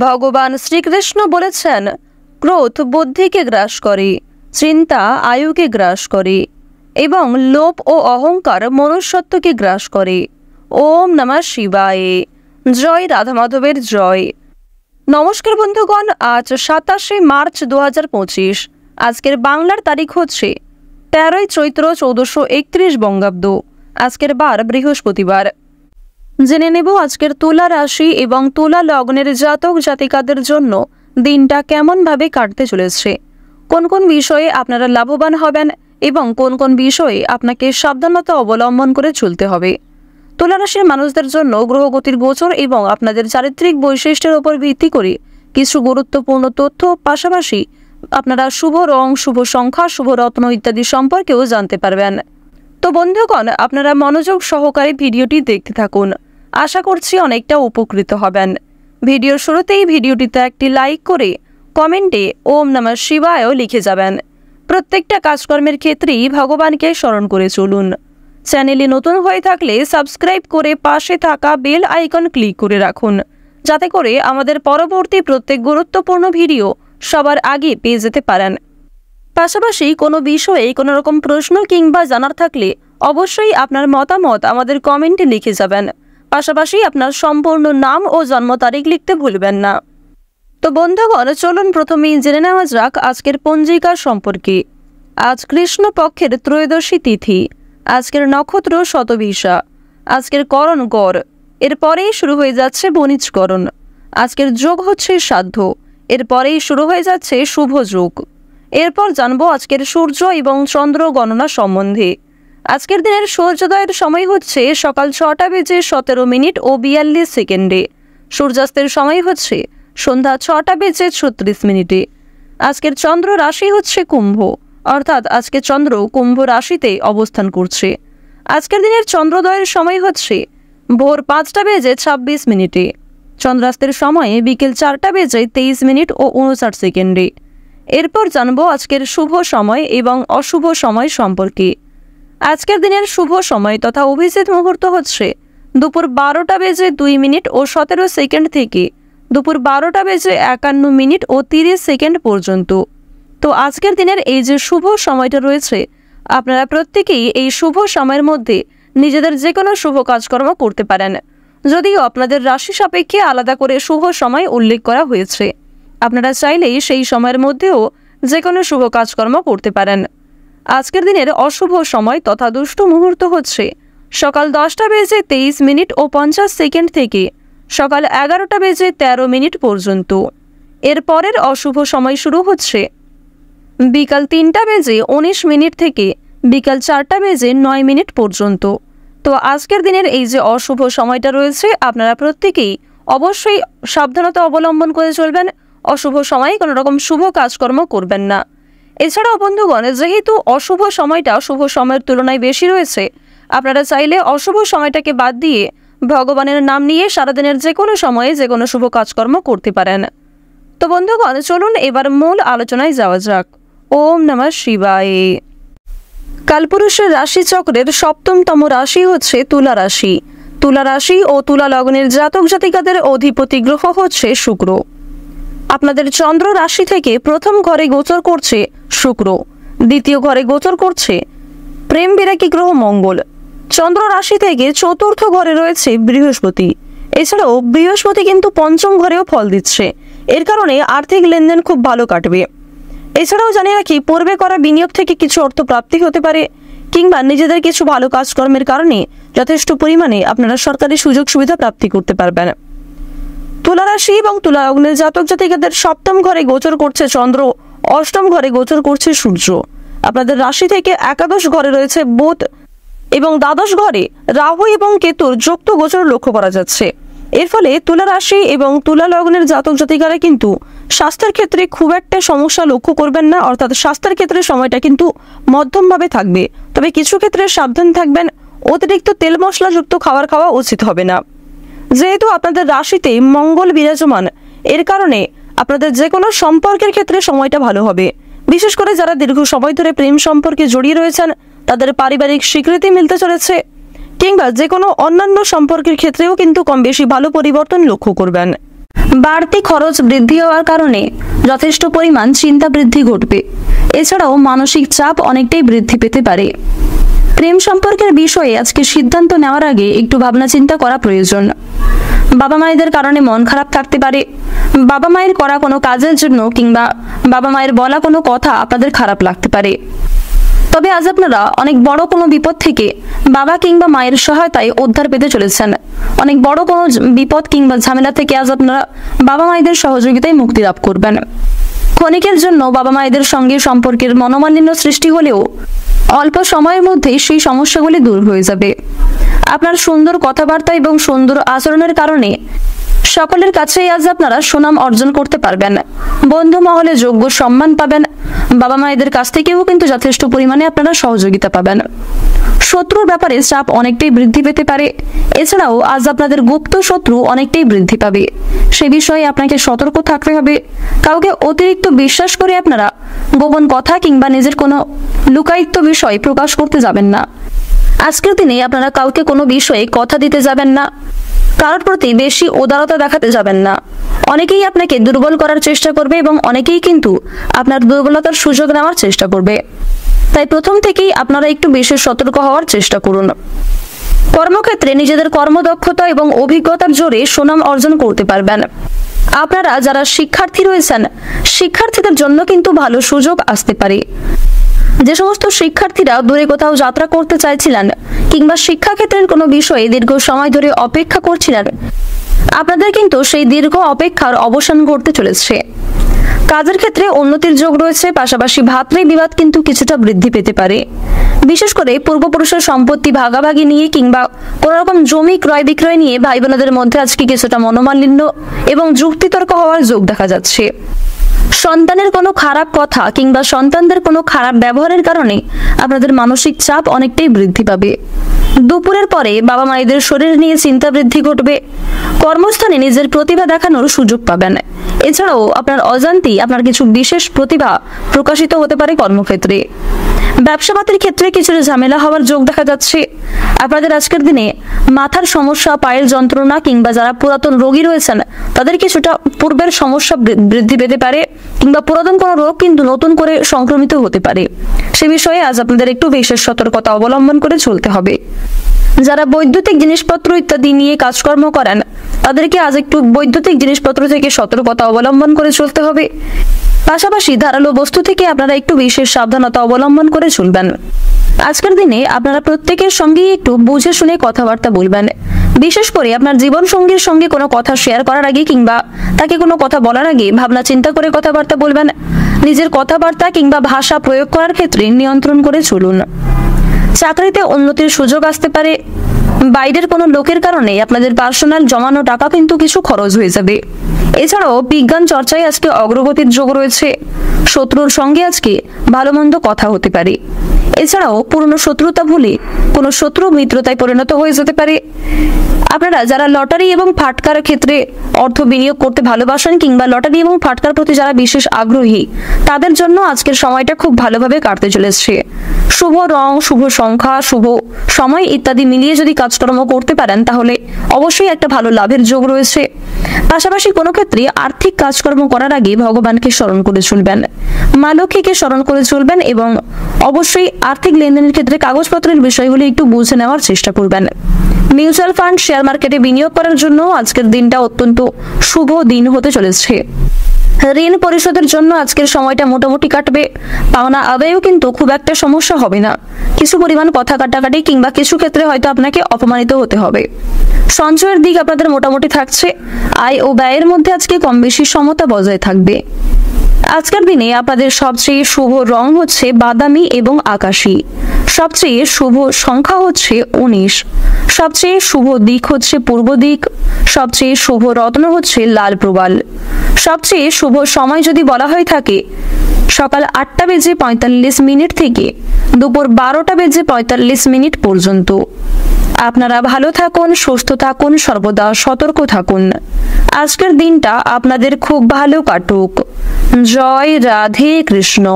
ভগবান শ্রীকৃষ্ণ বলেছেন, ক্রোধ বুদ্ধিকে গ্রাস করে, চিন্তা আয়ুকে গ্রাস করে এবং লোভ ও অহংকার মনুষ্যত্বকে গ্রাস করে। ওম নমঃ শিবায়। জয় রাধা মাধবের জয়। নমস্কার বন্ধুগণ, আজ 27 মার্চ 2025। আজকের বাংলার তারিখ হচ্ছে 13 চৈত্র 1431 বঙ্গাব্দ। আজকের বার বৃহস্পতিবার। জেনে নেব আজকের তুলা রাশি এবং তুলা লগ্নের জাতক জাতিকাদের জন্য দিনটা কেমনভাবে কাটতে চলেছে, কোন কোন বিষয়ে আপনারা লাভবান হবেন এবং কোন কোন বিষয়ে আপনাকে সাবধানতা অবলম্বন করে চলতে হবে। তুলা রাশির মানুষদের জন্য গ্রহগতির গোচর এবং আপনাদের চারিত্রিক বৈশিষ্ট্যের উপর ভিত্তি করে কিছু গুরুত্বপূর্ণ তথ্য, পাশাপাশি আপনারা শুভ রং, শুভ সংখ্যা, শুভ রত্ন ইত্যাদি সম্পর্কেও জানতে পারবেন। তো বন্ধুগণ, আপনারা মনোযোগ সহকারে ভিডিওটি দেখতে থাকুন। আশা করছি অনেকটা উপকৃত হবেন। ভিডিওর শুরুতেই ভিডিওটিতে একটি লাইক করে কমেন্টে ওম নমঃ শিবায়ও লিখে যাবেন। প্রত্যেকটা কাজকর্মের ক্ষেত্রেই ভগবানকে স্মরণ করে চলুন। চ্যানেলে নতুন হয়ে থাকলে সাবস্ক্রাইব করে পাশে থাকা বেল আইকন ক্লিক করে রাখুন, যাতে করে আমাদের পরবর্তী প্রত্যেক গুরুত্বপূর্ণ ভিডিও সবার আগে পেয়ে যেতে পারেন। পাশাপাশি কোনো বিষয়ে কোনো রকম প্রশ্ন কিংবা জানার থাকলে অবশ্যই আপনার মতামত আমাদের কমেন্টে লিখে যাবেন। পাশাপাশি আপনার সম্পূর্ণ নাম ও জন্ম তারিখ লিখতে ভুলবেন না। তো বন্ধুগণ, চলুন প্রথমেই জেনে নেওয়া যাক আজকের পঞ্জিকা সম্পর্কে। আজ কৃষ্ণপক্ষের ত্রয়োদশী তিথি। আজকের নক্ষত্র শতভিষা। আজকের করণ গড়। এরপরেই শুরু হয়ে যাচ্ছে বণিজকরণ। আজকের যোগ হচ্ছে সাধ্য। এরপরেই শুরু হয়ে যাচ্ছে শুভ যোগ। এরপর জানবো আজকের সূর্য এবং চন্দ্র গণনা সম্বন্ধে। আজকের দিনের সূর্যোদয়ের সময় হচ্ছে সকাল 6টা বেজে 17 মিনিট ও 42 সেকেন্ডে। সূর্যাস্তের সময় হচ্ছে সন্ধ্যা 6টা বেজে 36 মিনিটে। আজকের চন্দ্র রাশি হচ্ছে কুম্ভ, অর্থাৎ আজকে চন্দ্র কুম্ভ রাশিতে অবস্থান করছে। আজকের দিনের চন্দ্রোদয়ের সময় হচ্ছে ভোর 5টা বেজে 26 মিনিটে। চন্দ্রাস্তের সময়ে বিকেল 4টা বেজে 23 মিনিট ও 59 সেকেন্ডে। এরপর জানবো আজকের শুভ সময় এবং অশুভ সময় সম্পর্কে। আজকের দিনের শুভ সময় তথা অভিজিৎ মুহূর্ত হচ্ছে দুপুর 12টা বেজে 2 মিনিট ও 17 সেকেন্ড থেকে দুপুর 12টা বেজে 51 মিনিট ও 30 সেকেন্ড পর্যন্ত। তো আজকের দিনের এই যে শুভ সময়টা রয়েছে, আপনারা প্রত্যেকেই এই শুভ সময়ের মধ্যে নিজেদের যে কোনো শুভ কাজকর্ম করতে পারেন, যদিও আপনাদের রাশি সাপেক্ষে আলাদা করে শুভ সময় উল্লেখ করা হয়েছে। আপনারা চাইলেই সেই সময়ের মধ্যেও যে কোনো শুভ কাজকর্ম করতে পারেন। আজকের দিনের অশুভ সময় তথা দুষ্ট মুহূর্ত হচ্ছে সকাল 10টা বেজে 23 মিনিট ও 50 সেকেন্ড থেকে সকাল 11টা বেজে 13 মিনিট পর্যন্ত। এর পরের অশুভ সময় শুরু হচ্ছে বিকাল 3টা বেজে 19 মিনিট থেকে বিকাল 4টা বেজে 9 মিনিট পর্যন্ত। তো আজকের দিনের এই যে অশুভ সময়টা রয়েছে, আপনারা প্রত্যেকেই অবশ্যই সাবধানতা অবলম্বন করে চলবেন। অশুভ সময়ে কোনো রকম শুভ কাজকর্ম করবেন না। এছাড়াও বন্ধুগণ, যেহেতু অশুভ সময়টা শুভ সময়ের তুলনায় বেশি রয়েছে, আপনারা চাইলে অশুভ সময়টাকে বাদ দিয়ে ভগবানের নাম নিয়ে সারাদিনের যে কোনো সময়ে যে কোনো শুভ কাজকর্ম করতে পারেন। তো বন্ধুগণ, চলুন এবার মূল আলোচনায় যাওয়া যাক। ওম নমঃ শিবায়। কালপুরুষের রাশিচক্রের 7তম রাশি হচ্ছে তুলা রাশি। তুলা রাশি ও তুলা লগ্নের জাতক জাতিকাদের অধিপতি গ্রহ হচ্ছে শুক্র। আপনাদের চন্দ্র রাশি থেকে প্রথম ঘরে গোচর করছে শুক্র, দ্বিতীয় ঘরে গোচর করছে প্রেম বিরাগী গ্রহ মঙ্গল। চন্দ্র রাশি থেকে চতুর্থ ঘরে রয়েছে বৃহস্পতি। এছাড়াও বৃহস্পতি কিন্তু পঞ্চম ঘরেও ফল দিচ্ছে। এর কারণে আর্থিক লেনদেন খুব ভালো কাটবে। এছাড়াও জানি রাখি, পূর্বে করা বিনিয়োগ থেকে কিছু অর্থ প্রাপ্তি হতে পারে, কিংবা নিজেদের কিছু ভালো কাজকর্মের কারণে যথেষ্ট পরিমাণে আপনারা সরকারি সুযোগ সুবিধা প্রাপ্তি করতে পারবেন। তুলা রাশি এবং তুলা লগ্নের জাতক জাতিকাদের 7ম ঘরে গোচর করছে চন্দ্র, 8ম ঘরে গোচর করছে সূর্য। আপনাদের রাশি থেকে একাদশ ঘরে রয়েছে বুধ এবং দ্বাদশ ঘরে রাহু এবং কেতুর যুক্ত গোচর লক্ষ্য করা যাচ্ছে। এর ফলে তুলা রাশি এবং তুলা লগ্নের জাতক জাতিকারা কিন্তু স্বাস্থ্যের ক্ষেত্রে খুব একটা সমস্যা লক্ষ্য করবেন না, অর্থাৎ স্বাস্থ্যের ক্ষেত্রে সময়টা কিন্তু মধ্যমভাবে থাকবে। তবে কিছু ক্ষেত্রে সাবধান থাকবেন, অতিরিক্ত তেল মশলাযুক্ত খাবার খাওয়া উচিত হবে না। যেহেতু আপনাদের রাশিতে মঙ্গল বিরাজমান, এর কারণে আপনাদের যে কোনো সম্পর্কের ক্ষেত্রে সময়টা ভালো হবে। বিশেষ করে যারা দীর্ঘ সময় ধরে প্রেম সম্পর্কে জড়িয়ে রয়েছেন, তাদের পারিবারিক স্বীকৃতি মিলতে চলেছে, কিংবা যে কোনো অন্যান্য সম্পর্কের ক্ষেত্রেও কিন্তু কম বেশি ভালো পরিবর্তন লক্ষ্য করবেন। বাড়তি খরচ বৃদ্ধি হওয়ার কারণে যথেষ্ট পরিমাণ চিন্তা বৃদ্ধি ঘটবে। এছাড়াও মানসিক চাপ অনেকটাই বৃদ্ধি পেতে পারে। প্রেম সম্পর্কের বিষয়ে আজকে সিদ্ধান্ত নেওয়ার আগে একটু ভাবনা চিন্তা করা প্রয়োজন। বাবা মায়েদের কারণে মন খারাপ থাকতে পারে। বাবা মায়ের করা কোনো কাজের জন্য কিংবা বাবা মায়ের বলা কোনো কথা আপনাদের খারাপ লাগতে পারে। তবে আজ আপনারা অনেক বড় কোনো বিপদ থেকে বাবা কিংবা মায়ের সহায়তায় উদ্ধার পেতে চলেছেন। অনেক বড় কোনো বিপদ কিংবা ঝামেলা থেকে আজ আপনারা বাবা মায়েদের সহযোগিতায় মুক্তি লাভ করবেন। ক্ষণিকের জন্য বাবা মায়েদের সঙ্গে সম্পর্কের মনোমালিন্য সৃষ্টি হলেও অল্প সময়ের মধ্যেই সেই সমস্যাগুলি দূর হয়ে যাবে। আপনার সুন্দর কথাবার্তা এবং সুন্দর আচরণের কারণে সকলের কাছেই আজ আপনারা সুনাম অর্জন করতে পারবেন। বন্ধু মহলে যোগ্য সম্মান পাবেন। বাবা মায়েদের কাছ থেকেও কিন্তু যথেষ্ট পরিমাণে আপনারা সহযোগিতা পাবেন। শত্রুর ব্যাপারে চাপ অনেকটাই বৃদ্ধি পেতে পারে। এছাড়াও আজ আপনাদের গুপ্ত শত্রু অনেকটাই বৃদ্ধি পাবে। সে বিষয়ে আপনাকে সতর্ক থাকতে হবে। কাউকে অতিরিক্ত বিশ্বাস করে আপনারা গোপন কথা কিংবা নিজের কোনো লুকায়িত বিষয় প্রকাশ করতে যাবেন না। আজকের দিনে আপনারা কাউকে কোনো বিষয়ে কথা দিতে যাবেন না। কারোর প্রতি বেশি উদারতা দেখাতে যাবেন না। অনেকেই আপনাকে দুর্বল করার চেষ্টা করবে এবং অনেকেই কিন্তু আপনার দুর্বলতার সুযোগ নেওয়ার চেষ্টা করবে। তাই প্রথম থেকেই আপনারা একটু বেশি সতর্ক হওয়ার চেষ্টা করুন। কর্মক্ষেত্রে নিজেদের কর্মদক্ষতা এবং অভিজ্ঞতার জোরে সুনাম অর্জন করতে পারবেন। আপনারা যারা শিক্ষার্থী রয়েছেন, শিক্ষার্থীদের জন্য কিন্তু ভালো সুযোগ আসতে পারে। যে সমস্ত শিক্ষার্থীরা দূরে কোথাও যাত্রা করতে চাইছিলেন কিংবা শিক্ষাক্ষেত্রের কোনো বিষয়ে দীর্ঘ সময় ধরে অপেক্ষা করছিলেন, আপনাদের কিন্তু সেই দীর্ঘ অপেক্ষার অবসান ঘটতে চলেছে। কাজের ক্ষেত্রে উন্নতির যোগ রয়েছে। পাশাপাশি ভাতৃ বিবাদ কিন্তু কিছুটা বৃদ্ধি পেতে পারে। বিশেষ করে পূর্বপুরুষের সম্পত্তি ভাগাভাগি নিয়ে কিংবা কোনো রকম জমি ক্রয় বিক্রয় নিয়ে ভাই বোনদের মধ্যে আজকে কিছুটা মনোমালিন্য এবং যুক্তিতর্ক হওয়ার যোগ দেখা যাচ্ছে। সন্তানের কোনো খারাপ কথা কিংবা সন্তানদের কোনো খারাপ ব্যবহারের কারণে আপনাদের মানসিক চাপ অনেকটাই বৃদ্ধি পাবে। দুপুরের পরে বাবা মায়েদের শরীর নিয়ে চিন্তা বৃদ্ধি ঘটবে। কর্মস্থানে নিজের প্রতিভা দেখানোর সুযোগ পাবেন। এছাড়াও আপনার অজান্তেই আপনার কিছু বিশেষ প্রতিভা প্রকাশিত হতে পারে কর্মক্ষেত্রে। ব্যবসাপাতির ক্ষেত্রে কিছুটা ঝামেলা হওয়ার যোগ দেখা যাচ্ছে। আপনাদের আজকের দিনে মাথার সমস্যা, পায়ের যন্ত্রণা কিংবা যারা পুরাতন রোগী রয়েছেন তাদের কিছুটা পূর্বের সমস্যা বৃদ্ধি পেতে পারে কিংবা পুরাতন কোনো রোগ কিন্তু নতুন করে সংক্রমিত হতে পারে। সে বিষয়ে আজ আপনাদের একটু বিশেষ সতর্কতা অবলম্বন করে চলতে হবে। যারা বৈদ্যুতিক জিনিসপত্র ইত্যাদি নিয়ে কাজকর্ম করেন তাদেরকে আজ একটু বৈদ্যুতিক জিনিসপত্র থেকে সতর্কতা অবলম্বন করে চলতে হবে। পাশাপাশি ধারালো বস্তু থেকে আপনারা একটু বিশেষ সাবধানতা অবলম্বন করে চলবেন। আজকের দিনে আপনারা প্রত্যেকের সঙ্গেই একটু বুঝে শুনে কথাবার্তা বলবেন। বিশেষ করে আপনার জীবন সঙ্গীর সঙ্গে কোনো কথা শেয়ার করার আগে কিংবা তাকে কোনো কথা বলার আগে ভাবনা চিন্তা করে কথাবার্তা বলবেন। নিজের কথাবার্তা কিংবা ভাষা প্রয়োগ করার ক্ষেত্রে নিয়ন্ত্রণ করে চলুন। চাকরিতে উন্নতির সুযোগ আসতে পারে। বাইরের কোনো লোকের কারণে আপনাদের পার্সোনাল জমানো টাকা কিন্তু কিছু খরচ হয়ে যাবে। এছাড়াও বিজ্ঞান চর্চায় আজকে অগ্রগতির যোগ রয়েছে। শত্রুর সঙ্গে আজকে ভালো মন্দ কথা হতে পারে। এছাড়াও পুরনো শত্রুতা ভুলে কোনো শত্রু মিত্রতায় পরিণত হয়ে যেতে পারে। আপনারা যারা লটারি এবং ফাটকার ক্ষেত্রে অর্থ বিনিয়োগ করতে ভালোবাসেন কিংবা লটারি এবং ফাটকার প্রতি যারা বিশেষ আগ্রহী তাদের জন্য আজকের সময়টা খুব ভালোভাবে কাটতে চলেছে। শুভ রং, শুভ সংখ্যা, শুভ সময় ইত্যাদি মিলিয়ে যদি কাজকর্ম করতে পারেন তাহলে অবশ্যই একটা ভালো লাভের যোগ রয়েছে। পাশাপাশি কোনো ক্ষেত্রে আর্থিক কাজকর্ম করার আগে ভগবানকে স্মরণ করে চলবেন, মা লক্ষ্মীকে স্মরণ করে চলবেন এবং অবশ্যই আর্থিক লেনদেনের ক্ষেত্রে কাগজপত্রের বিষয়গুলি একটু বুঝে নেওয়ার চেষ্টা করবেন। মিউচুয়াল ফান্ড, শেয়ার মার্কেটে বিনিয়োগ করার জন্য আজকের দিনটা অত্যন্ত শুভ দিন হতে চলেছে। ঋণ পরিশোধের জন্য আজকের সময়টা মোটামুটি কাটবে। পাওনা আদায়েও কিন্তু খুব একটা সমস্যা হবে না। কিছু পরিমাণ কথা কাটাকাটি কিংবা কিছু ক্ষেত্রে হয়তো আপনাকে অপমানিত হতে হবে। সঞ্চয়ের দিক আপনাদের মোটামুটি থাকছে। আয় ও ব্যয়ের মধ্যে আজকে কম বেশি সমতা বজায় থাকবে। আজকের দিনে আপনাদের সবচেয়ে শুভ রং হচ্ছে বাদামি এবং আকাশী। সবচেয়ে শুভ সংখ্যা হচ্ছে 19। সবচেয়ে শুভ দিক হচ্ছে পূর্ব দিক। সবচেয়ে শুভ রত্ন হচ্ছে লাল প্রবাল। সবচেয়ে শুভ সময় যদি বলা হয়ে থাকে সকাল 8:45 থেকে দুপুর 12:45 পর্যন্ত। আপনারা ভালো থাকুন, সুস্থ থাকুন, সর্বদা সতর্ক থাকুন। আজকের দিনটা আপনাদের খুব ভালো কাটুক। জয় রাধে কৃষ্ণ।